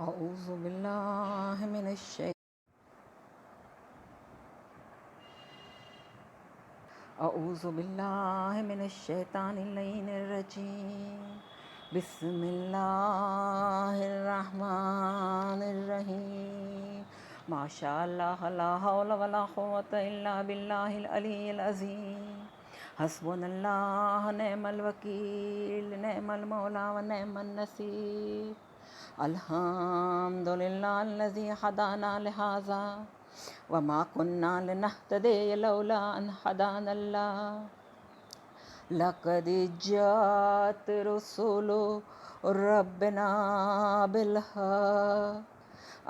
أعوذ بالله من الشيطان أعوذ بالله من الشيطان اللعين الرجيم بسم الله الرحمن الرحيم ما شاء الله لا حول ولا قوة إلا بالله العلي العظيم حسبنا الله نعم الوكيل نعم المولى ونعم النصير الحمد لله الذي هدانا لهذا وما كنا لنهتدي لولا أن هدانا الله لقد جاءت رسل ربنا بالحق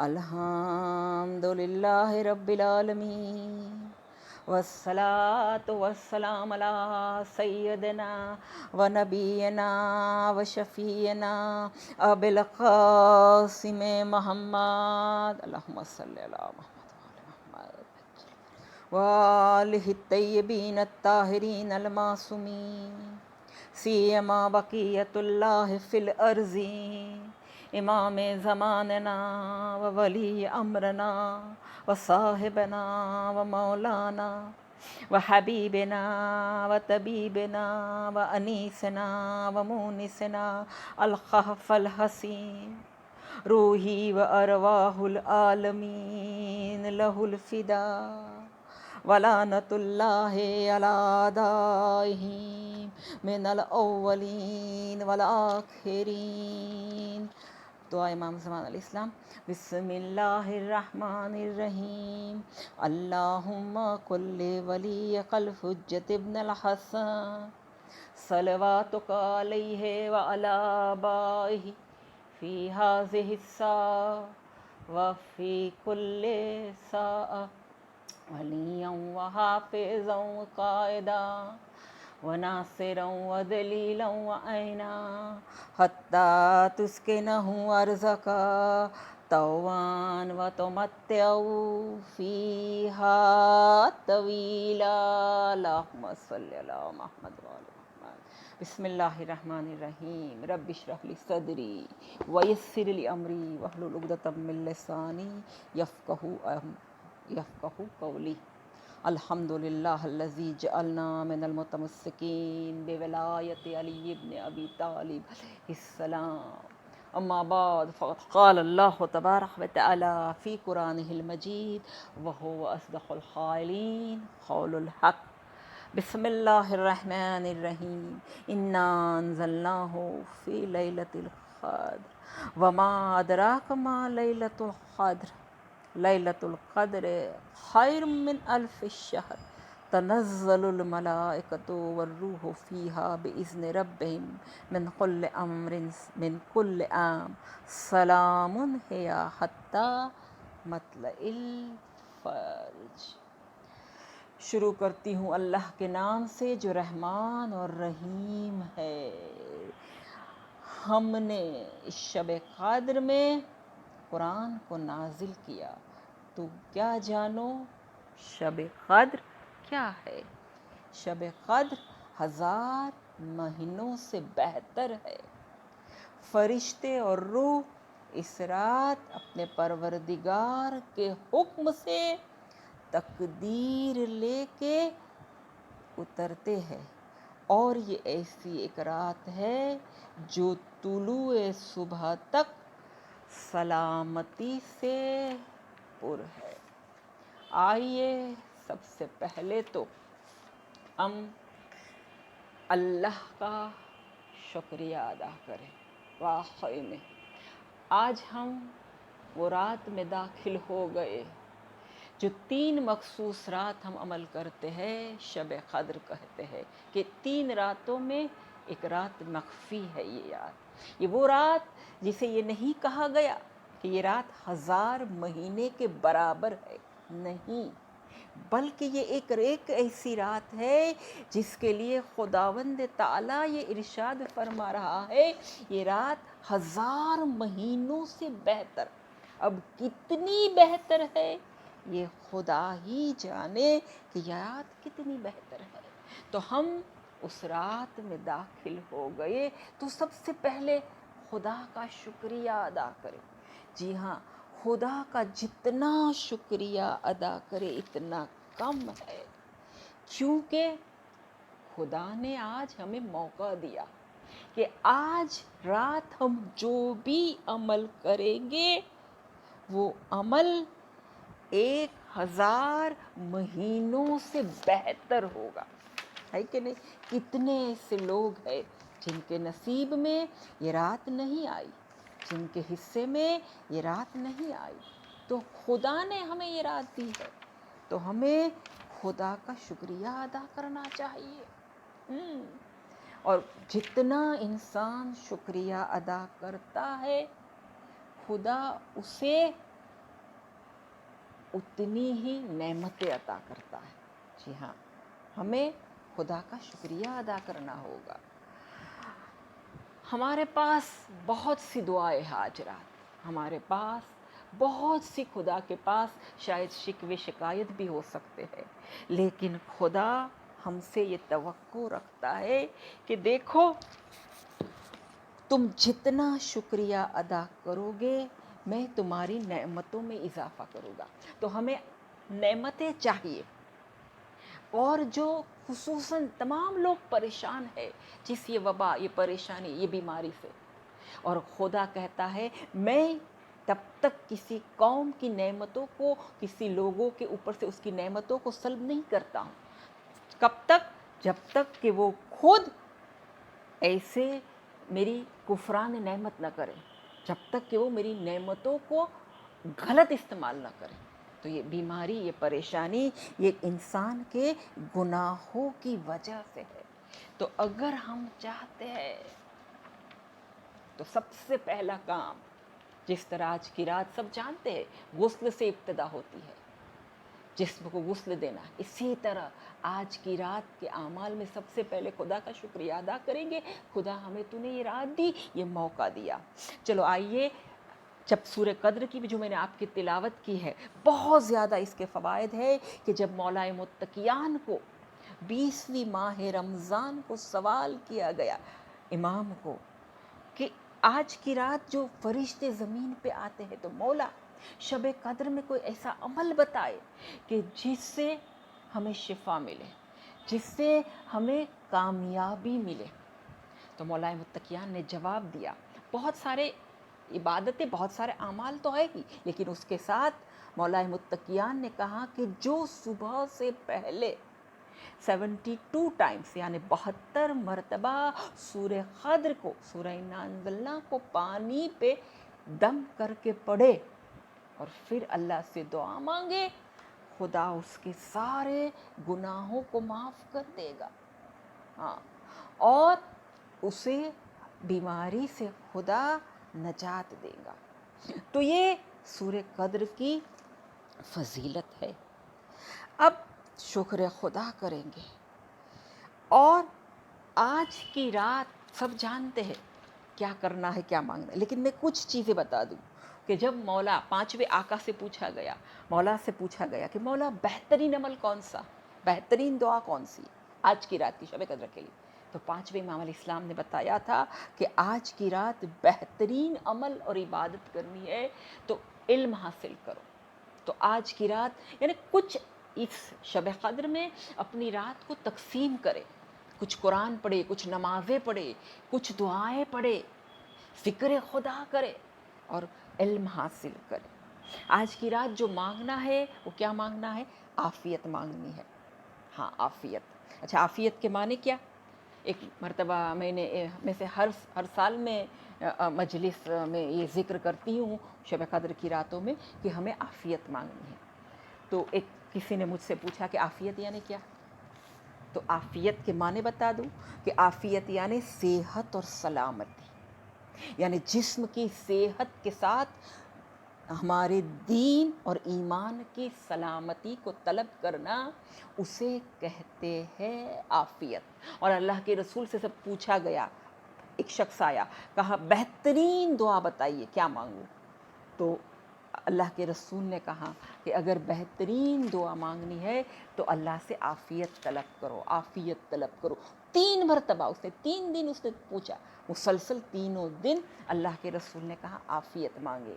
الحمد لله رب العالمين والصلاة والسلام على سيدنا ونبينا وشفينا أبي القاسم محمد اللهم صل على محمد وآله الطيبين الطاهرين المعصومين سيما بقية الله في الأرض امام زماننا وولی امرنا وصاحبنا ومولانا وحبیبنا وطبیبنا وانیسنا ومونسنا الخف الحسین روحی وارواح العالمین لہ الفدا ولعنت اللہ علی اعدائہم من الاولین والآخرین. دعا امام زمان علیہ السلام. بسم اللہ الرحمن الرحیم. اللہم کل ولی الحجۃ ابن الحسن صلواتک علیہ وعلی آبائہ فی ہذہ الساعة وفی کل ساعة ولیاً وحافظاً وقائداً وناصراً ودلیلاً وعینا حتی تسکنہ ارضک طوعاً وتمتعوا فیہا طویلا. اللہم صلی علی محمد وعلی محمد. بسم اللہ الرحمن الرحیم. رب اشرح لی صدری ویسر لی امری واحلل عقدۃ من لسانی یفقہوا قولی. الحمد للہ الذی جعلنا من المتمسکین بولایت علی ابن ابی طالب علیہ السلام. اما بعد فقد قال اللہ تبارک وتعالی فی قرآنہ المجید وہو اصدق القائلین قول الحق. بسم اللہ الرحمن الرحیم. انا انزلناہ فی لیلۃ القدر وما ادراک ما لیلۃ القدر لیلۃ القدر خیر من الف شہر تنزل الملائکۃ والروح فیہا بإذن ربہم من کل امر سلام ہی حتی مطلع الفجر. شروع کرتی ہوں اللہ کے نام سے جو رحمان اور رحیم ہے. ہم نے اس شب قدر میں قرآن کو نازل کیا تو کیا جانو شب قدر کیا ہے. شب قدر 1000 مہینوں سے بہتر ہے. فرشتے اور روح اس رات اپنے پروردگار کے حکم سے تقدیر لے کے اترتے ہیں، اور یہ ایسی ایک رات ہے جو طلوع صبح تک سلامتی سے پر ہے. آئیے سب سے پہلے تو ہم اللہ کا شکریہ ادا کریں. واقعی میں آج ہم وہ رات میں داخل ہو گئے جو 3 مخصوص رات ہم عمل کرتے ہیں شب قدر کہتے ہیں کہ 3 راتوں میں ایک رات مخفی ہے. یہ رات، یہ وہ رات جسے یہ نہیں کہا گیا کہ یہ رات 1000 مہینے کے برابر ہے، نہیں، بلکہ یہ ایک ایسی رات ہے جس کے لیے خداوند تعالیٰ یہ ارشاد فرما رہا ہے یہ رات 1000 مہینوں سے بہتر. اب کتنی بہتر ہے یہ خدا ہی جانے کہ یہ رات کتنی بہتر ہے. تو ہم اس رات میں داخل ہو گئے تو سب سے پہلے خدا کا شکریہ ادا کریں جی ہاں، خدا کا جتنا شکریہ ادا کرے اتنا کم ہے، کیونکہ خدا نے آج ہمیں موقع دیا کہ آج رات ہم جو بھی عمل کریں گے وہ عمل 1000 مہینوں سے بہتر ہوگا، ہے کہ نہیں؟ کتنے ایسے لوگ ہیں جن کے نصیب میں یہ رات نہیں آئی، جن کے حصے میں یہ رات نہیں آئی، تو خدا نے ہمیں یہ رات دی ہے، تو ہمیں خدا کا شکریہ ادا کرنا چاہیے۔ اور جتنا انسان شکریہ ادا کرتا ہے خدا اسے اتنی ہی نعمتیں عطا کرتا ہے۔ جی ہاں، ہمیں خدا کا شکریہ ادا کرنا ہوگا۔ ہمارے پاس بہت سی دعائیں آج رات، ہمارے پاس بہت سی خدا کے پاس شاید شکوے شکایت بھی ہو سکتے ہیں، لیکن خدا ہم سے یہ توقع رکھتا ہے کہ دیکھو تم جتنا شکریہ ادا کرو گے میں تمہاری نعمتوں میں اضافہ کروں گا۔ تو ہمیں نعمتیں چاہیے، اور جو خصوصاً تمام لوگ پریشان ہیں جس یہ وبا، یہ پریشانی، یہ بیماری سے، اور خدا کہتا ہے میں تب تک کسی قوم کی نعمتوں کو، کسی لوگوں کے اوپر سے اس کی نعمتوں کو سلب نہیں کرتا ہوں۔ کب تک؟ جب تک کہ وہ خود ایسے میری کفران نعمت نہ کرے، جب تک کہ وہ میری نعمتوں کو غلط استعمال نہ کرے۔ تو یہ بیماری، یہ پریشانی، یہ انسان کے گناہوں کی وجہ سے ہے۔ تو اگر ہم چاہتے ہیں تو سب سے پہلا کام، جس طرح آج کی رات سب جانتے ہیں غسل سے ابتدا ہوتی ہے، جسم کو غسل دینا، اسی طرح آج کی رات کے اعمال میں سب سے پہلے خدا کا شکریہ ادا کریں گے، خدا ہمیں تو نے یہ رات دی، یہ موقع دیا۔ چلو آئیے، جب سورہ قدر کی بھی جو میں نے آپ کی تلاوت کی ہے، بہت زیادہ اس کے فوائد ہے کہ جب مولا متقیان کو 20ویں ماہ رمضان کو سوال کیا گیا امام کو کہ آج کی رات جو فرشتے زمین پہ آتے ہیں تو مولا شب قدر میں کوئی ایسا عمل بتائے کہ جس سے ہمیں شفا ملے، جس سے ہمیں کامیابی ملے۔ تو مولا متقیان نے جواب دیا، بہت سارے عبادتیں، بہت سارے اعمال تو ہے ہی، لیکن اس کے ساتھ مولا متقیان نے کہا کہ جو صبح سے پہلے 72 ٹائمز یعنی 72 مرتبہ سورہ قدر کو، سورہ انا انزلنا کو پانی پہ دم کر کے پڑھے اور پھر اللہ سے دعا مانگے، خدا اس کے سارے گناہوں کو معاف کر دے گا، ہاں، اور اسے بیماری سے خدا نجات دے گا۔ تو یہ سورہ قدر کی فضیلت ہے۔ اب شکر خدا کریں گے، اور آج کی رات سب جانتے ہیں کیا کرنا ہے، کیا مانگنا ہے، لیکن میں کچھ چیزیں بتا دوں کہ جب مولا 5ویں آقا سے پوچھا گیا، مولا سے پوچھا گیا کہ مولا بہترین عمل کون سا، بہترین دعا کون سی آج کی رات کی شب قدر کے لیے، تو 5ویں امام علیہ السلام نے بتایا تھا کہ آج کی رات بہترین عمل اور عبادت کرنی ہے تو علم حاصل کرو۔ تو آج کی رات یعنی کچھ اس شب قدر میں اپنی رات کو تقسیم کرے، کچھ قرآن پڑھے، کچھ نمازیں پڑھے، کچھ دعائیں پڑھے، فکر خدا کرے اور علم حاصل کرے۔ آج کی رات جو مانگنا ہے وہ کیا مانگنا ہے؟ عافیت مانگنی ہے، ہاں عافیت۔ اچھا، عافیت کے معنی کیا؟ ایک مرتبہ میں سے ہر سال میں مجلس میں یہ ذکر کرتی ہوں شب قدر کی راتوں میں کہ ہمیں عافیت مانگنی ہے۔ تو کسی نے مجھ سے پوچھا کہ عافیت یعنی کیا؟ تو عافیت کے معنی بتا دوں کہ عافیت یعنی صحت اور سلامتی، یعنی جسم کی صحت کے ساتھ ہمارے دین اور ایمان کی سلامتی کو طلب کرنا، اسے کہتے ہیں عافیت۔ اور اللہ کے رسول سے سب پوچھا گیا، ایک شخص آیا، کہا بہترین دعا بتائیے کیا مانگوں؟ تو اللہ کے رسول نے کہا کہ اگر بہترین دعا مانگنی ہے تو اللہ سے عافیت طلب کرو، عافیت طلب کرو۔ 3 مرتبہ اس نے 3 دن اس نے پوچھا، مسلسل 3 دن اللہ کے رسول نے کہا عافیت مانگے۔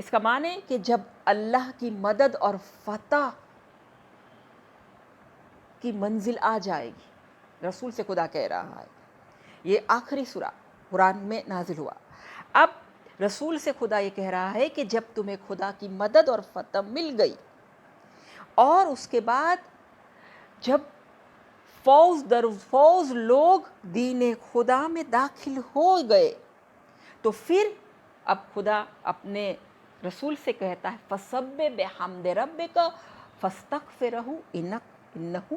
اس کا معنی کہ جب اللہ کی مدد اور فتح کی منزل آ جائے گی، رسول سے خدا کہہ رہا ہے، یہ آخری سورہ قرآن میں نازل ہوا، اب رسول سے خدا یہ کہہ رہا ہے کہ جب تمہیں خدا کی مدد اور فتح مل گئی اور اس کے بعد جب فوج در فوج لوگ دین خدا میں داخل ہو گئے، تو پھر اب خدا اپنے رسول سے کہتا ہے فَسَبِّحْ بِحَمْدِ رَبِّكَ فَاسْتَغْفِرْهُ إِنَّهُ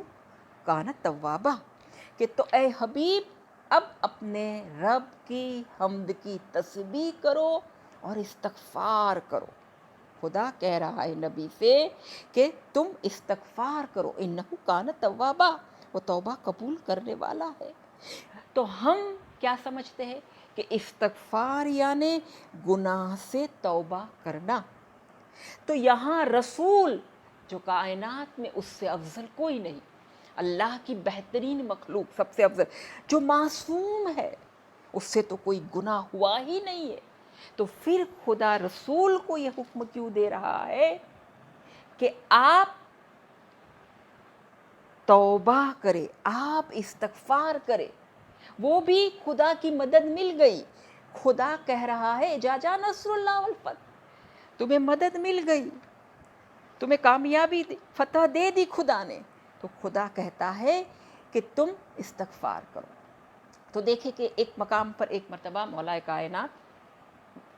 كَانَ تَوَّابًا، کہ تو اے حبیب اب اپنے رب کی حمد کی تسبیح کرو اور استغفار کرو۔ خدا کہہ رہا ہے نبی سے کہ تم استغفار کرو، انہو کان توابا، وہ توبہ قبول کرنے والا ہے۔ تو ہم کیا سمجھتے ہیں کہ استغفار یعنی گناہ سے توبہ کرنا، تو یہاں رسول جو کائنات میں اس سے افضل کوئی نہیں، اللہ کی بہترین مخلوق سب سے افضل جو معصوم ہے، اس سے تو کوئی گناہ ہوا ہی نہیں ہے، تو پھر خدا رسول کو یہ حکم کیوں دے رہا ہے کہ آپ توبہ کرے، آپ استغفار کرے، وہ بھی خدا کی مدد مل گئی۔ خدا کہہ رہا ہے جا جا نصر اللہ والفتح، تمہیں مدد مل گئی، تمہیں کامیابی فتح دے دی خدا نے، تو خدا کہتا ہے کہ تم استغفار کرو۔ تو دیکھیں کہ ایک مقام پر ایک مرتبہ مولا کائنات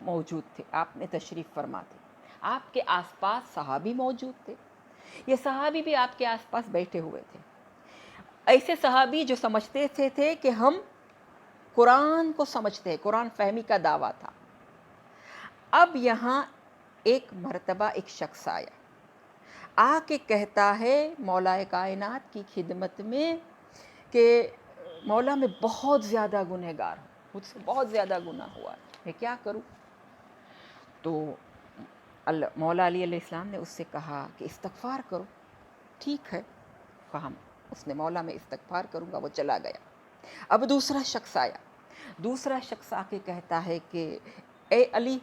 موجود تھے، آپ نے تشریف فرما تھے، آپ کے آس پاس صحابی موجود تھے، یہ صحابی بھی آپ کے آس پاس بیٹھے ہوئے تھے، ایسے صحابی جو سمجھتے تھے کہ ہم قرآن کو سمجھتے ہیں، قرآن فہمی کا دعویٰ تھا۔ اب یہاں ایک مرتبہ ایک شخص آیا، آ کے کہتا ہے مولا کائنات کی خدمت میں کہ مولا میں بہت زیادہ گنہگار ہوں، مجھ سے بہت زیادہ گناہ ہوا ہے، میں کیا کروں؟ تو مولا علیہ السلام نے اس سے کہا کہ استغفار کرو۔ ٹھیک ہے، کہا اس نے مولا میں استغفار کروں گا، وہ چلا گیا۔ اب دوسرا شخص آیا، دوسرا شخص آ کے کہتا ہے کہ اے علی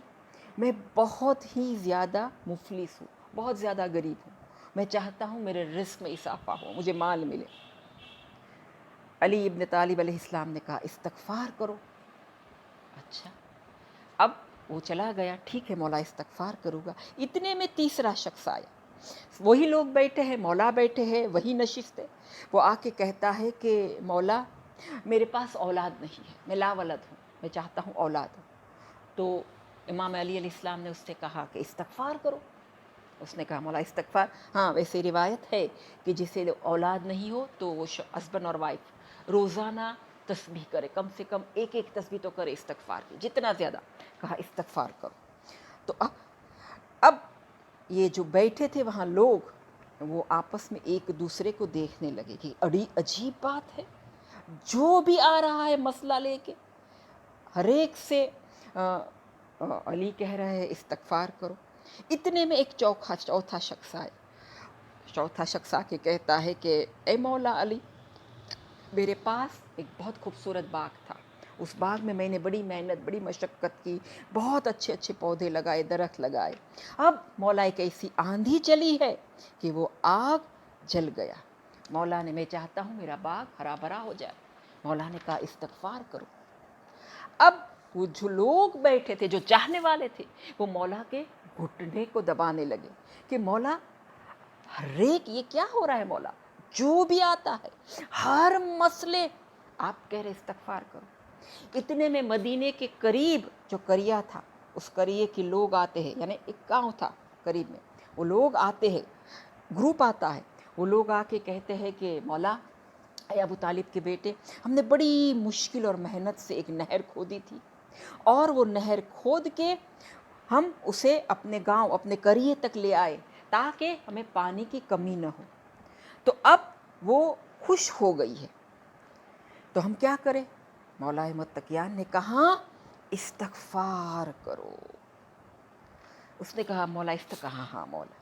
میں بہت ہی زیادہ مفلس ہوں، بہت زیادہ غریب ہوں، میں چاہتا ہوں میرے رزق میں اضافہ ہو، مجھے مال ملے۔ علی ابن طالب علیہ السلام نے کہا استغفار کرو۔ اچھا، اب وہ چلا گیا، ٹھیک ہے مولا استغفار کروں گا۔ اتنے میں تیسرا شخص آیا، وہی لوگ بیٹھے ہیں، مولا بیٹھے ہیں، وہی نشست ہے، وہ آ کے کہتا ہے کہ مولا میرے پاس اولاد نہیں ہے، میں لا ولد ہوں، میں چاہتا ہوں اولاد ہوں۔ تو امام علی علیہ السلام نے اس سے کہا کہ استغفار کرو۔ اس نے کہا مولا استغفار، ہاں ویسے روایت ہے کہ جسے اولاد نہیں ہو تو وہ ہسبینڈ اور وائف روزانہ تسبیح کرے، کم سے کم ایک ایک تسبیح تو کرے استغفار کی، جتنا زیادہ، کہا استغفار کرو۔ تو اب یہ جو بیٹھے تھے وہاں لوگ، وہ آپس میں ایک دوسرے کو دیکھنے لگے کہ بڑی عجیب بات ہے، جو بھی آ رہا ہے مسئلہ لے کے ہر ایک سے علی کہہ رہے ہیں استغفار کرو۔ اتنے میں ایک چوتھا شخص آئے، چوتھا شخص آ کے کہتا ہے کہ اے مولا علی میرے پاس ایک بہت خوبصورت باغ تھا، اس باغ میں نے بڑی محنت بڑی مشقت کی، بہت اچھے اچھے پودے لگائے، درخت لگائے، اب مولا ایک ایسی آندھی چلی ہے کہ وہ آگ جل گیا، مولا نے میں چاہتا ہوں میرا باغ ہرا بھرا ہو جائے۔ مولا نے کہا استغفار کرو۔ اب وہ جو لوگ بیٹھے تھے جو چاہنے والے تھے وہ مولا کے گھٹنے کو دبانے لگے کہ مولا ہر ایک یہ کیا ہو رہا ہے، مولا جو بھی آتا ہے ہر مسئلے آپ کہہ رہے استغفار کرو۔ اتنے میں مدینے کے قریب جو قریہ تھا، اس قریے کے لوگ آتے ہیں، یعنی ایک گاؤں تھا قریب میں، وہ لوگ آتے ہیں، گروپ آتا ہے، وہ لوگ آ کے کہتے ہیں کہ مولا اے ابو طالب کے بیٹے، ہم نے بڑی مشکل اور محنت سے ایک نہر کھودی تھی، اور وہ نہر کھود کے ہم اسے اپنے گاؤں اپنے قریے تک لے آئے تاکہ ہمیں پانی کی کمی نہ ہو، تو اب وہ خوش ہو گئی ہے، تو ہم کیا کریں؟ مولا متقیان نے کہا استغفار کرو۔ اس نے کہا مولا کہا ہاں مولا۔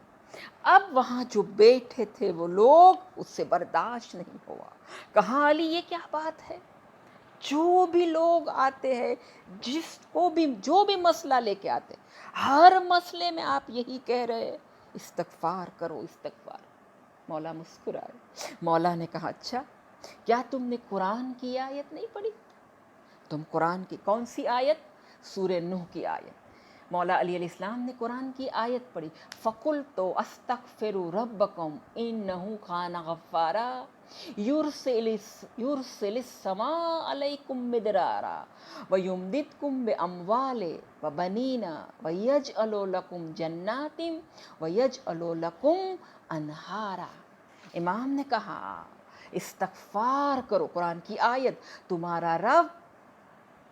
اب وہاں جو بیٹھے تھے وہ لوگ، اس سے برداشت نہیں ہوا، کہا علی یہ کیا بات ہے، جو بھی لوگ آتے ہیں، جس کو بھی جو بھی مسئلہ لے کے آتے ہیں، ہر مسئلے میں آپ یہی کہہ رہے ہیں استغفار کرو استغفار۔ مولا مسکرائے، مولا نے کہا اچھا کیا تم نے قرآن کی آیت نہیں پڑھی؟ تم قرآن کی کون سی آیت؟ سورہ نوح کی آیت۔ مولا علیہ السلام نے قرآن کی آیت پڑھی، فَقُلْتُ أَسْتَغْفِرُ رَبَّكُمْ إِنَّهُ كَانَ غَفَّارًا يُرْسِلِ السَّمَاءَ عَلَيْكُمْ مِدْرَارًا وَيُمْدِدْكُمْ بِأَمْوَالٍ وَبَنِينَ وَيَجْعَلُ لَكُمْ جَنَّاتٍ وَيَجْعَلُ لَكُمْ أَنْهَارًا۔ امام نے کہا استغفار کرو، قرآن کی آیت، تمہارا رب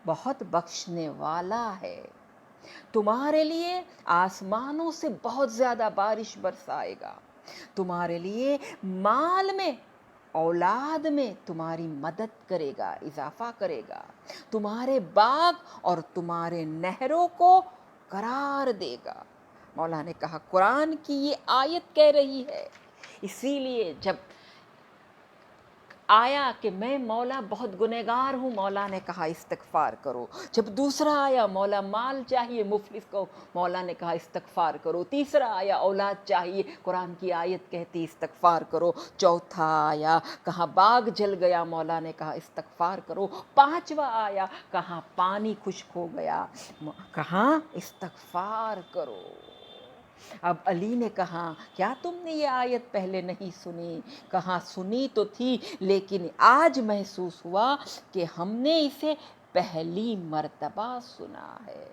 بہت بخشنے والا ہے، تمہارے لیے آسمانوں سے بہت زیادہ بارش برسائے گا، تمہارے لیے مال میں اولاد میں تمہاری مدد کرے گا، اضافہ کرے گا، تمہارے باغ اور تمہارے نہروں کو قرار دے گا۔ مولا نے کہا قرآن کی یہ آیت کہہ رہی ہے، اسی لیے جب آیا کہ میں مولا بہت گنہگار ہوں، مولا نے کہا استغفار کرو۔ جب دوسرا آیا مولا مال چاہیے مفلس کو، مولا نے کہا استغفار کرو۔ تیسرا آیا اولاد چاہیے، قرآن کی آیت کہتی استغفار کرو۔ چوتھا آیا کہاں باغ جل گیا، مولا نے کہا استغفار کرو۔ پانچواں آیا کہاں پانی خشک ہو گیا، کہاں استغفار کرو۔ اب علی نے کہا کیا تم نے یہ آیت پہلے نہیں سنی؟ کہا سنی تو تھی، لیکن آج محسوس ہوا کہ ہم نے اسے پہلی مرتبہ سنا ہے۔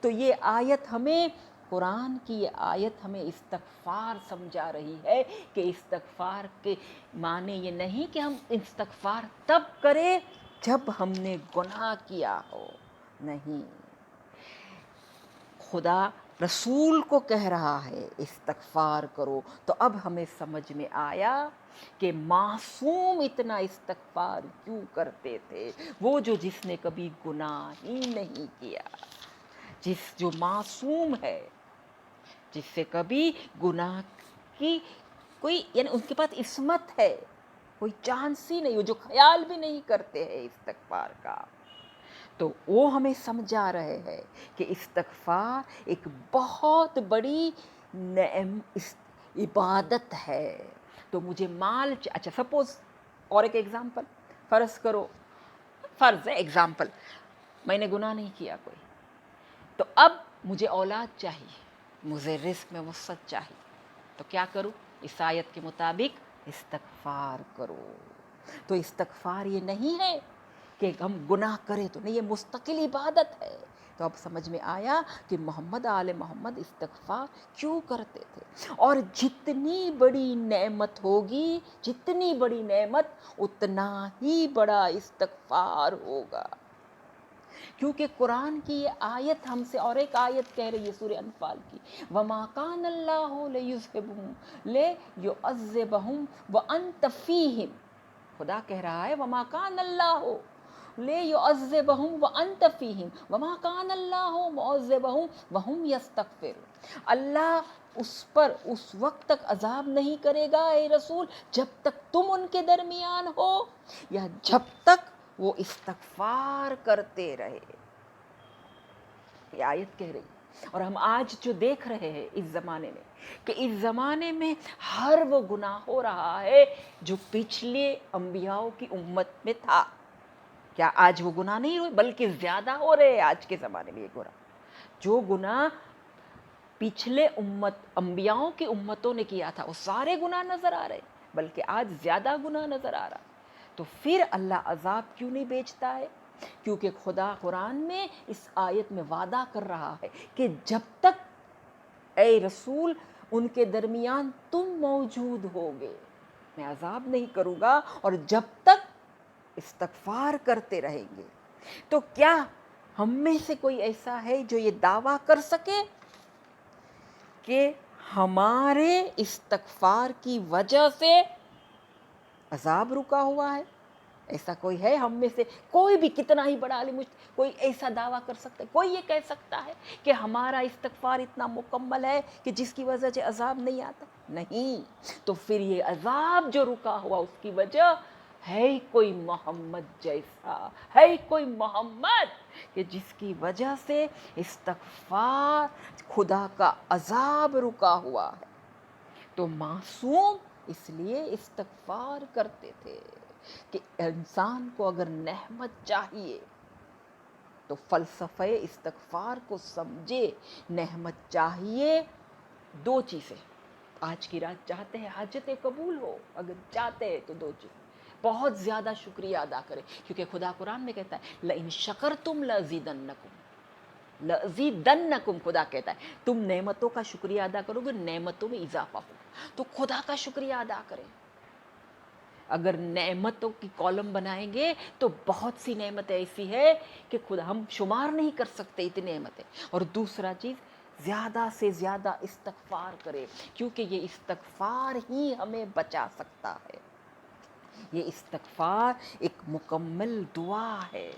تو یہ آیت ہمیں، قرآن کی یہ آیت ہمیں استغفار سمجھا رہی ہے کہ استغفار کے معنی یہ نہیں کہ ہم استغفار تب کریں جب ہم نے گناہ کیا ہو، نہیں، خدا رسول کو کہہ رہا ہے استغفار کرو۔ تو اب ہمیں سمجھ میں آیا کہ معصوم اتنا استغفار کیوں کرتے تھے، وہ جس نے کبھی گناہ ہی نہیں کیا، جو معصوم ہے، جس سے کبھی گناہ کی کوئی، یعنی ان کے پاس عصمت ہے، کوئی چانس ہی نہیں، وہ جو خیال بھی نہیں کرتے ہیں استغفار کا۔ تو وہ ہمیں سمجھا رہے ہیں کہ استغفار ایک بہت بڑی عبادت ہے۔ تو مجھے مال اچھا سپوز، اور ایک ایگزامپل فرض کرو، فرض ہے ایگزامپل، میں نے گناہ نہیں کیا کوئی، تو اب مجھے اولاد چاہیے، مجھے رزق میں وسعت چاہیے، تو کیا کروں؟ اس آیت کے مطابق استغفار کرو۔ تو استغفار یہ نہیں ہے کہ ہم گناہ کریں تو نہیں، یہ مستقل عبادت ہے۔ تو اب سمجھ میں آیا کہ محمد آل محمد استغفار کیوں کرتے تھے، اور جتنی بڑی نعمت ہوگی، جتنی بڑی نعمت اتنا ہی بڑا استغفار ہوگا، کیونکہ قرآن کی یہ آیت ہم سے اور ایک آیت کہہ رہی ہے سورہ انفال کی، وَمَا كَانَ اللَّهُ لِيُعَذِّبَهُمْ لِيُعَذِّبَهُمْ وَأَنْتَ فِيهِمْ۔ خدا کہہ رہا ہے وَمَا كَانَ اللَّهُ لِيُعَذِّبَهُمْ وَأَنْتَ فِيهِمْ وَمَا كَانَ اللَّهُ مُعَذِّبَهُمْ وَهُمْ يَسْتَغْفِرُونَ۔ اللہ اس پر اس وقت تک عذاب نہیں کرے گا اے رسول جب تک تم ان کے درمیان ہو، یا جب تک وہ استغفار کرتے رہے۔ یہ آیت کہہ رہی ہے، اور ہم آج جو دیکھ رہے ہیں اس زمانے میں، کہ اس زمانے میں ہر وہ گناہ ہو رہا ہے جو پچھلے انبیاء کی امت میں تھا۔ کیا آج وہ گناہ نہیں ہوئے، بلکہ زیادہ ہو رہے ہیں آج کے زمانے میں یہ گناہ۔ جو گناہ پچھلے انبیاء کی امتوں نے کیا تھا وہ سارے گناہ نظر آ رہے، بلکہ آج زیادہ گناہ نظر آ رہا۔ تو پھر اللہ عذاب کیوں نہیں بھیجتا ہے؟ کیونکہ خدا قرآن میں اس آیت میں وعدہ کر رہا ہے کہ جب تک اے رسول ان کے درمیان تم موجود ہوگے میں عذاب نہیں کروں گا، اور جب تک استغفار کرتے رہیں گے۔ تو کیا ہم میں سے کوئی ایسا ہے جو یہ دعویٰ کر سکے کہ ہمارے استغفار کی وجہ سے عذاب رکا ہوا ہے؟ ایسا کوئی ہے ہم میں سے؟ کوئی بھی کتنا ہی بڑا عالم کوئی ایسا دعویٰ کر سکتا ہے؟ کوئی یہ کہہ سکتا ہے کہ ہمارا استغفار اتنا مکمل ہے کہ جس کی وجہ سے عذاب نہیں آتا؟ نہیں۔ تو پھر یہ عذاب جو رکا ہوا اس کی وجہ ہے کوئی محمد جیسا، ہے کوئی محمد کہ جس کی وجہ سے استغفار خدا کا عذاب رکا ہوا ہے۔ تو معصوم اس لیے استغفار کرتے تھے کہ انسان کو اگر نعمت چاہیے تو فلسفہ استغفار کو سمجھے۔ نعمت چاہیے دو چیزیں، آج کی رات چاہتے ہیں حاجت قبول ہو، اگر چاہتے ہیں تو دو چیزیں، بہت زیادہ شکریہ ادا کریں، کیونکہ خدا قرآن میں کہتا ہے لَإِن شَكَرْتُمْ لَأَزِيدَنَّكُمْ، لَأَزِيدَنَّكُمْ، خدا کہتا ہے تم نعمتوں کا شکریہ ادا کرو گے نعمتوں میں اضافہ ہوگا، تو خدا کا شکریہ ادا کریں۔ اگر نعمتوں کی کالم بنائیں گے تو بہت سی نعمتیں ایسی ہے کہ خدا ہم شمار نہیں کر سکتے اتنی نعمتیں۔ اور دوسرا چیز زیادہ سے زیادہ استغفار کرے، کیونکہ یہ استغفار ہی ہمیں بچا سکتا ہے۔ یہ استغفار ایک مکمل دعا ہے،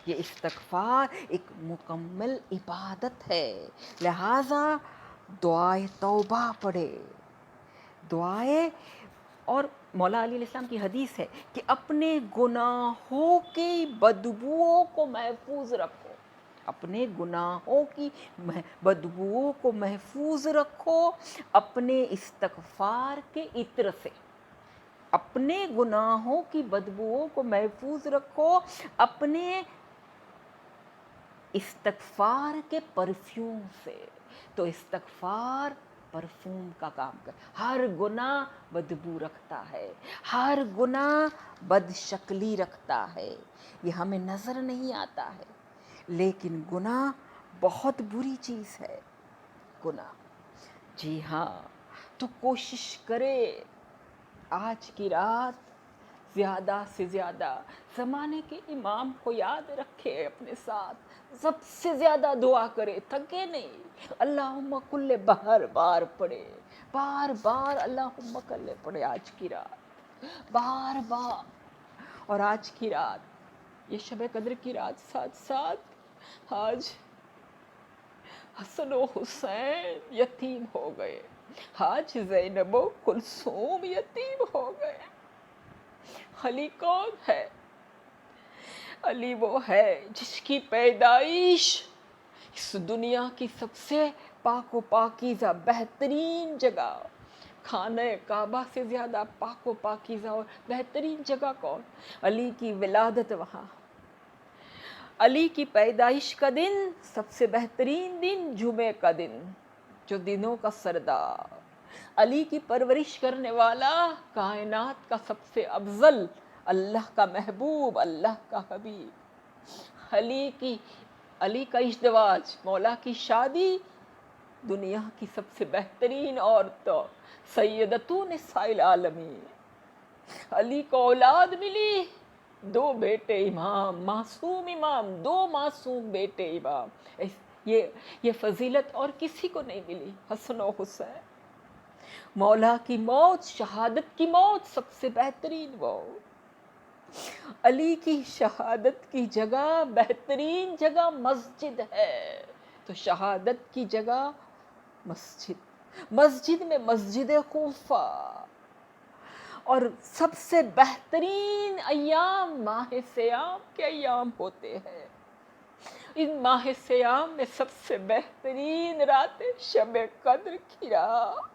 یہ استغفار ایک مکمل عبادت ہے، لہٰذا دعائے توبہ پڑھے، دعائے۔ اور مولا علیہ السلام کی حدیث ہے کہ اپنے گناہوں کی بدبوؤں کو محفوظ رکھو، اپنے گناہوں کی بدبوؤں کو محفوظ رکھو اپنے استغفار کے عطر سے، اپنے گناہوں کی بدبوؤں کو محفوظ رکھو اپنے استغفار کے پرفیوم سے۔ تو استغفار پرفیوم کا کام کر، ہر گناہ بدبو رکھتا ہے، ہر گناہ بد شکلی رکھتا ہے، یہ ہمیں نظر نہیں آتا ہے، لیکن گناہ بہت بری چیز ہے، گناہ۔ جی ہاں، تو کوشش کرے آج کی رات زیادہ سے زیادہ زمانے کے امام کو یاد رکھے اپنے ساتھ، سب سے زیادہ دعا کرے، تھکے نہیں، اللہم کل بار بار پڑھے، بار بار اللہم کل پڑھے آج کی رات، بار بار۔ اور آج کی رات، یہ شب قدر کی رات، ساتھ ساتھ آج حسن و حسین یتیم ہو گئے، آج زینب و کلثوم یتیم ہو گئے۔ علی کون ہے؟ علی وہ ہے جس کی پیدائش اس دنیا کی سب سے پاک و پاکیزہ بہترین جگہ، خانہ کعبہ سے زیادہ پاک و پاکیزہ اور بہترین جگہ کون؟ علی کی ولادت وہاں، علی کی پیدائش کا دن سب سے بہترین دن جمعے کا دن، جو دنوں کا سردار، علی کی پرورش کرنے والا، کائنات کا سب سے افضل، اللہ کا محبوب، اللہ کا حبیب، علی کا ازدواج، مولا کی شادی، دنیا کی سب سے بہترین عورتوں، سیدتو نساء العالمین، علی کو اولاد ملی، دو بیٹے امام، معصوم امام، دو معصوم بیٹے امام، یہ فضیلت اور کسی کو نہیں ملی، حسن و حسین۔ مولا کی موت، شہادت کی موت، سب سے بہترین موت، علی کی شہادت کی جگہ، بہترین جگہ مسجد ہے، تو شہادت کی جگہ مسجد میں مسجد کوفہ۔ اور سب سے بہترین ایام ماہ سیام کے ایام ہوتے ہیں، ان ماہ سیام میں سب سے بہترین رات شب قدر کی رات،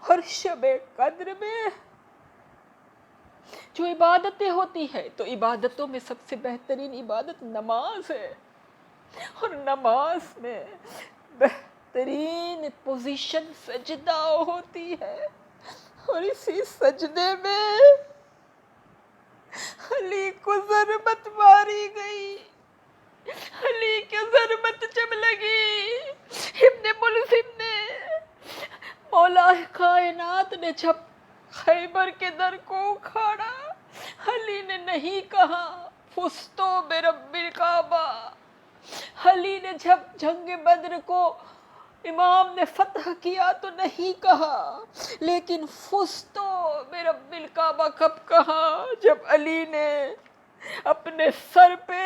اور شب قدر میں جو عبادتیں ہوتی ہیں، تو عبادتوں میں سب سے بہترین عبادت نماز ہے، اور نماز میں بہترین پوزیشن سجدہ ہوتی ہے، اور اسی سجدے میں علی کو ضربت ماری گئی، علی کی ضربت جب لگی، ابن ملزم نے، مولا کائنات نے جب خیبر کے در کو اکھاڑا، علی نے نہیں کہا فزتو برب الکعبہ، علی نے جب جنگ بدر کو امام نے فتح کیا تو نہیں کہا، لیکن فزتو برب الکعبہ کب کہا؟ جب علی نے اپنے سر پہ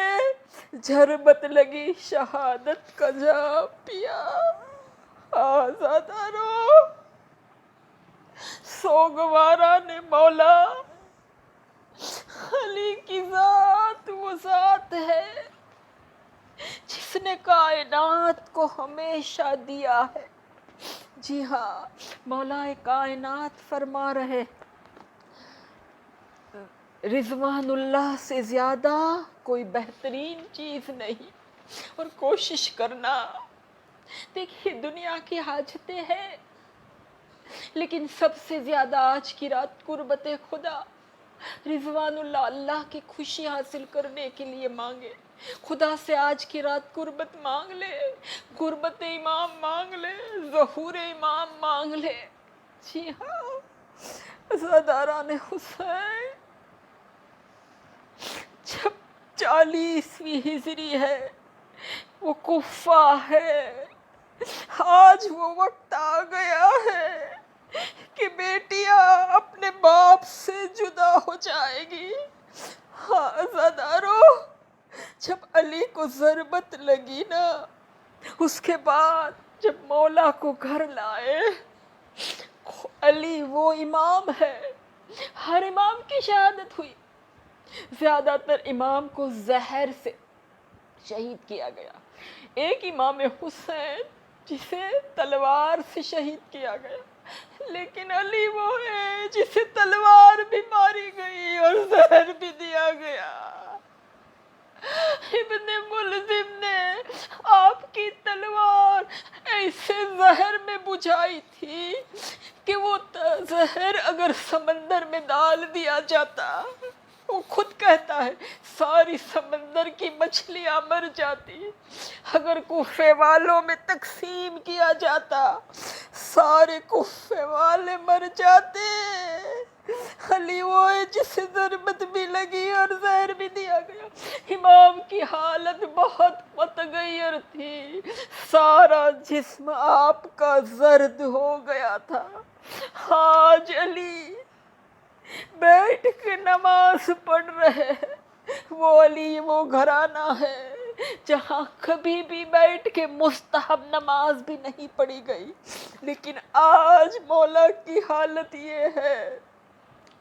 ضربت لگی، شہادت کا جام پیا، آزادارو، سوگوارا نے مولا وہ ذات ہے جس نے کائنات کو ہمیشہ دیا ہے۔ جی ہاں، مولا کائنات فرما رہے رضوان اللہ سے زیادہ کوئی بہترین چیز نہیں، اور کوشش کرنا۔ دیکھیے دنیا کی حاجتیں ہیں، لیکن سب سے زیادہ آج کی رات قربت خدا، رضوان اللہ، اللہ کی خوشی حاصل کرنے کے لیے مانگے۔ خدا سے آج کی رات قربت مانگ لے، قربت امام مانگ لے، ظہور امام مانگ لے۔ جی ہاں، عزاداران حسین، جب 40ویں ہجری ہے، وہ کفہ ہے، آج وہ وقت آ گیا ہے کہ بیٹیاں اپنے باپ سے جدا ہو جائے گی۔ ہاں عزادارو، جب علی کو ضربت لگی نا، اس کے بعد جب مولا کو گھر لائے، علی وہ امام ہے، ہر امام کی شہادت ہوئی، زیادہ تر امام کو زہر سے شہید کیا گیا۔ ایک امام حسین جسے تلوار سے شہید کیا گیا، لیکن علی وہ ہے جسے تلوار بھی ماری گئی اور زہر بھی دیا گیا۔ ابن ملزم نے آپ کی تلوار ایسے زہر میں بجھائی تھی کہ وہ زہر اگر سمندر میں ڈال دیا جاتا، وہ خود کہتا ہے ساری سمندر کی مچھلیاں مر جاتی، اگر کوفے والوں میں تقسیم کیا جاتا سارے کوفے والے مر جاتے۔ علی وہ ہے جسے ضربت بھی لگی اور زہر بھی دیا گیا۔ امام کی حالت بہت متغیر تھی، سارا جسم آپ کا زرد ہو گیا تھا۔ آج علی بیٹھ کے نماز پڑھ رہے ہیں، وہ علی وہ گھرانہ ہے جہاں کبھی بھی بیٹھ کے مستحب نماز بھی نہیں پڑھی گئی، لیکن آج مولا کی حالت یہ ہے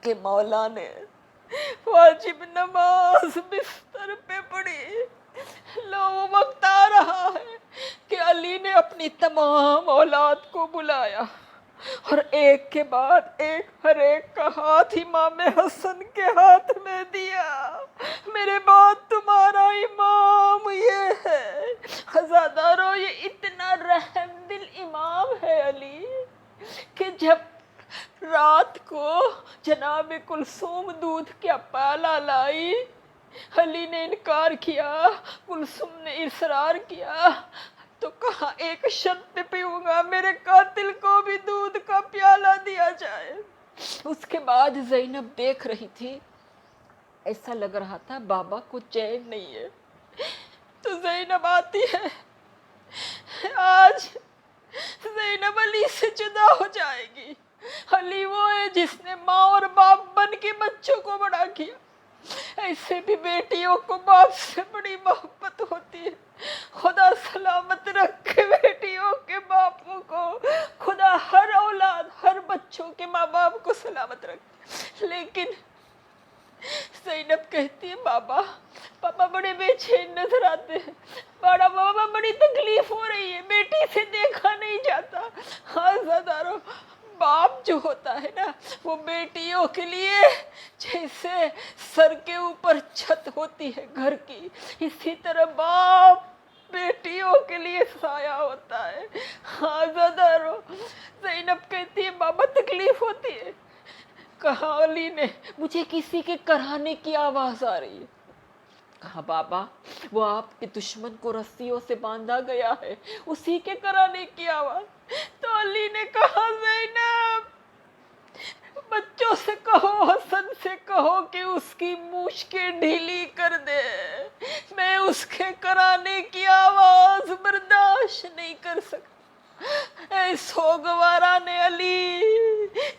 کہ مولا نے واجب نماز بستر پہ پڑھی۔ لو وہ وقت آ رہا ہے کہ علی نے اپنی تمام اولاد کو بلایا، اور ایک کے بعد ایک ہر ایک کا ہاتھ امام حسن کے ہاتھ میں دیا۔ میرے بعد تمہارا امام یہ ہے۔ عزادارو، یہ اتنا رحم دل امام ہے علی کہ جب رات کو جناب کلثوم دودھ کا پیالہ لائی، علی نے انکار کیا، کلثوم نے اصرار کیا، تو کہا ایک شرط پہ پیوں گا، میرے قاتل کو بھی دودھ کا پیالہ دیا جائے۔ اس کے بعد زینب دیکھ رہی تھی، ایسا لگ رہا تھا بابا کو چین نہیں ہے، تو زینب آتی ہے۔ آج زینب علی سے جدا ہو جائے گی۔ علی وہ ہے جس نے ماں اور باپ بن کے بچوں کو بڑا کیا، ایسے بھی بیٹیوں کو باپ سے بڑی محبت ہوتی ہے۔ خدا سلامت رکھے بیٹیوں کے باپوں کو، خدا ہر اولاد ہر بچوں کے ماں باپ کو سلامت رکھے۔ لیکن زینب کہتی ہے پاپا بڑے بے چین نظر آتے ہیں، بابا بڑی تکلیف ہو رہی ہے، بیٹی سے دیکھا نہیں جاتا۔ ہاں زادارو، باپ جو ہوتا ہے نا، وہ بیٹیوں کے لیے جیسے سر کے اوپر چھت ہوتی ہے گھر کی، اسی طرح باپ بیٹیوں کے لیے سایہ ہوتا ہے۔ ہاں زادارو، زینب کہتی ہے بابا تکلیف ہوتی ہے۔ کہا علی نے مجھے کسی کے کرانے کی آواز آ رہی ہے۔ کہا بابا وہ آپ کے دشمن کو رسیوں سے باندھا گیا ہے، اسی کے کرانے کی آواز۔ تو علی نے کہا زینب بچوں سے کہو، حسن سے کہو کہ اس کی مشکیں ڈھیلی کر دے، میں اس کے کرانے کی آواز برداشت نہیں کر سکتا۔ اے سوگواران علی،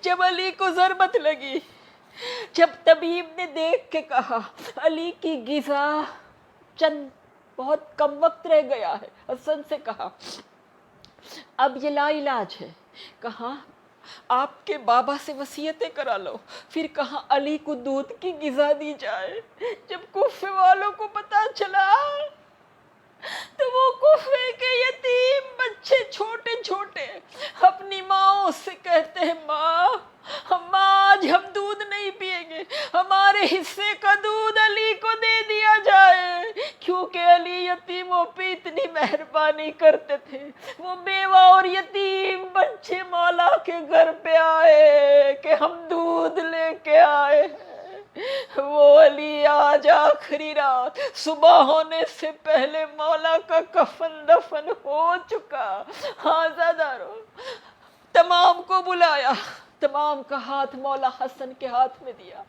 جب علی کو ضربت لگی، جب طبیب نے دیکھ کے کہا علی کی غذا چند بہت کم وقت رہ گیا ہے، حسن سے کہا اب یہ لا علاج ہے۔ کہا آپ کے بابا سے وصیتیں کرا لو، پھر کہاں علی کو دودھ کی غذا دی جائے۔ جب کوفے والوں کو پتا چلا تو وہ کوفے کے یتیم بچے چھوٹے چھوٹے اپنی ماں سے کہتے ہیں، ماں آج ہم دودھ نہیں پیئیں گے، ہمارے حصے کا دودھ علی کو دے دیا جائے، کیونکہ علی یتیموں پہ اتنی مہربانی کرتے تھے۔ وہ بیوہ اور یتیم بچے مولا کے گھر پہ آئے کہ ہم دودھ لے کے آئے ہیں۔ وہ علی آج آخری رات، صبح ہونے سے پہلے مولا کا کفن دفن ہو چکا۔ ہاں زادارو، تمام کو بلایا، تمام کا ہاتھ مولا حسن کے ہاتھ میں دیا،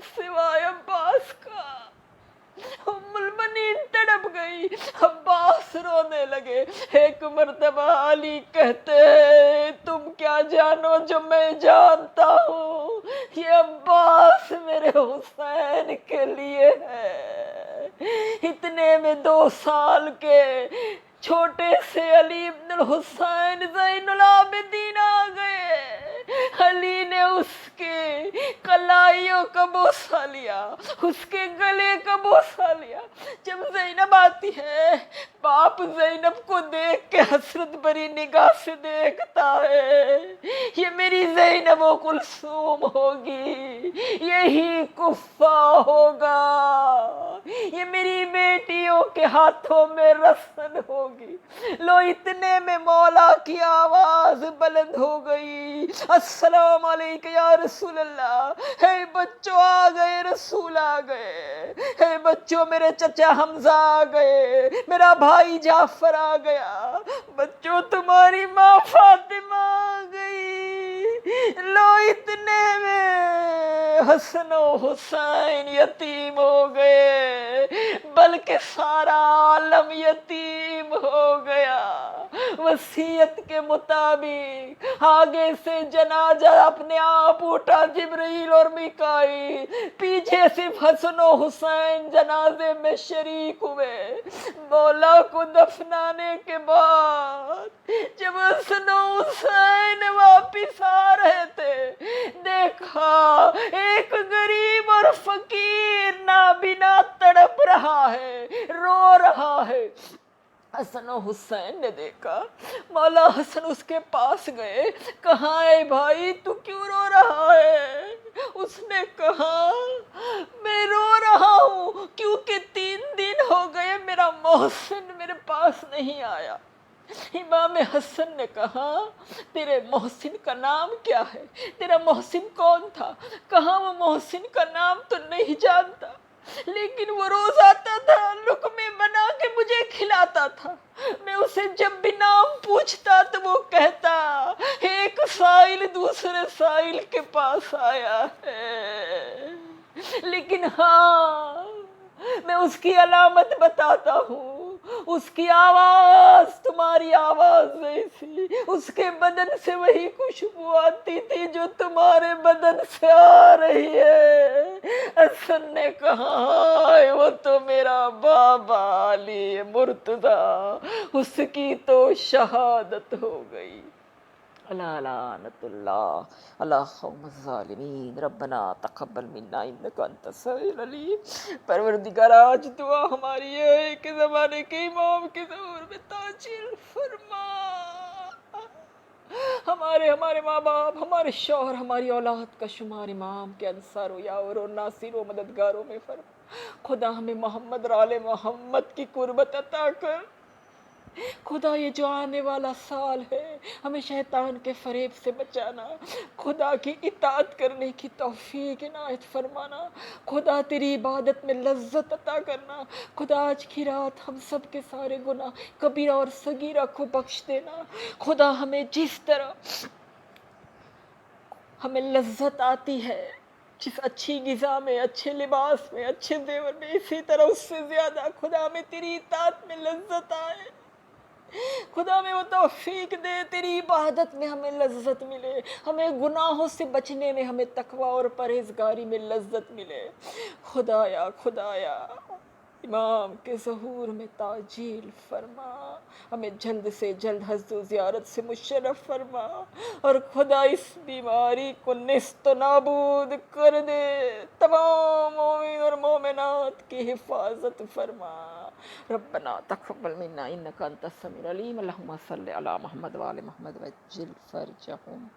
سوائے عباس کا۔ ام المنین تڑپ گئی، عباس رونے لگے۔ ایک مرتبہ علی کہتے ہیں، تم کیا جانو جو میں جانتا ہوں، یہ عباس میرے حسین کے لیے ہے۔ اتنے میں 2 سال کے چھوٹے سے علی ابن الحسین زین العابدین آ گئے۔ علی نے اس کے کلائیوں کا بوسہ لیا، اس کے گلے کا بوسہ لیا۔ جب زینب آتی ہے، باپ زینب کو دیکھ کے حسرت بھری نگاہ سے دیکھتا ہے، یہ میری زینب و کلثوم ہوگی، یہی کفہ ہوگا، یہ میری بیٹیوں کے ہاتھوں میں رسن ہوگی۔ لو اتنے میں مولا کی آواز بلند ہو گئی، السلام علیکم یا رسول اللہ۔ ہے بچوں آ گئے، رسول آ گئے۔ ہے بچوں میرے چچا حمزہ آ گئے، میرا بھائی جعفر آ گیا۔ بچوں تمہاری ماں فاطمہ آ گئی۔ لو اتنے میں حسن و حسین یتیم ہو گئے، بلکہ سارا عالم یتیم ہو گیا۔ وصیت کے مطابق آگے سے جنازہ اپنے آپ اٹھا جبرائیل اور میکائیل، پیچھے صرف حسن و حسین جنازے میں شریک ہوئے۔ مولا کو دفنانے کے بعد جب حسن و حسین واپس آ رہے تھے، دیکھا ایک غریب اور فقیر نابینا تڑپ رہا ہے، رو رہا ہے۔ حسن و حسین نے دیکھا، مولا حسن اس کے پاس گئے، کہاں ہے بھائی، تو کیوں رو رہا ہے؟ اس نے کہا، میں رو رہا ہوں کیونکہ 3 دن ہو گئے میرا محسن میرے پاس نہیں آیا۔ امام حسن نے کہا، تیرے محسن کا نام کیا ہے؟ تیرا محسن کون تھا؟ کہا، وہ محسن کا نام تو نہیں جانتا، لیکن وہ روز آتا تھا، لقمے بنا کے مجھے کھلاتا تھا۔ میں اسے جب بھی نام پوچھتا تو وہ کہتا، ایک سائل دوسرے سائل کے پاس آیا ہے۔ لیکن ہاں، میں اس کی علامت بتاتا ہوں، اس کی آواز تمہاری آواز جیسی، اس کے بدن سے وہی خوشبو آتی تھی جو تمہارے بدن سے آ رہی ہے۔ حسن نے کہا، وہ تو میرا بابا علی مرتضیٰ، اس کی تو شہادت ہو گئی۔ اللہ لعنت اللہ علی قوم الظالمین، ربنا تقبل منا انک انت السمیع العلیم۔ پروردگار آج دعا ہماری یہ ہے کہ زمانے کے امام کے ظہور میں تاجیل فرما، ہمارے ماں باپ، ہمارے شوہر، ہماری اولاد کا شمار امام کے انصار و یاور و ناصر و مددگاروں میں فرما۔ خدا ہمیں محمد اور آل محمد کی قربت عطا کر۔ خدا یہ جو آنے والا سال ہے ہمیں شیطان کے فریب سے بچانا، خدا کی اطاعت کرنے کی توفیق عنایت فرمانا، خدا تیری عبادت میں لذت عطا کرنا۔ خدا آج کی رات ہم سب کے سارے گناہ کبیرہ اور صغیرہ کو بخش دینا۔ خدا ہمیں جس طرح ہمیں لذت آتی ہے جس اچھی غذا میں، اچھے لباس میں، اچھے زیور میں، اسی طرح اس سے زیادہ خدا ہمیں تیری اطاعت میں لذت آئے۔ خدا ہمیں وہ توفیق دے، تیری عبادت میں ہمیں لذت ملے، ہمیں گناہوں سے بچنے میں ہمیں تقوی اور پرہیزگاری میں لذت ملے۔ خدایا امام کے ظہور میں تعجیل فرما، ہمیں جلد سے جلد حج و زیارت سے مشرف فرما، اور خدا اس بیماری کو نیست و نابود کر دے، تمام مومن اور مومنات کی حفاظت فرما۔ ربنا تقبل منا انک انت السمیع العلیم، اللہم صلی علی محمد وآل محمد وعجل فرجہم۔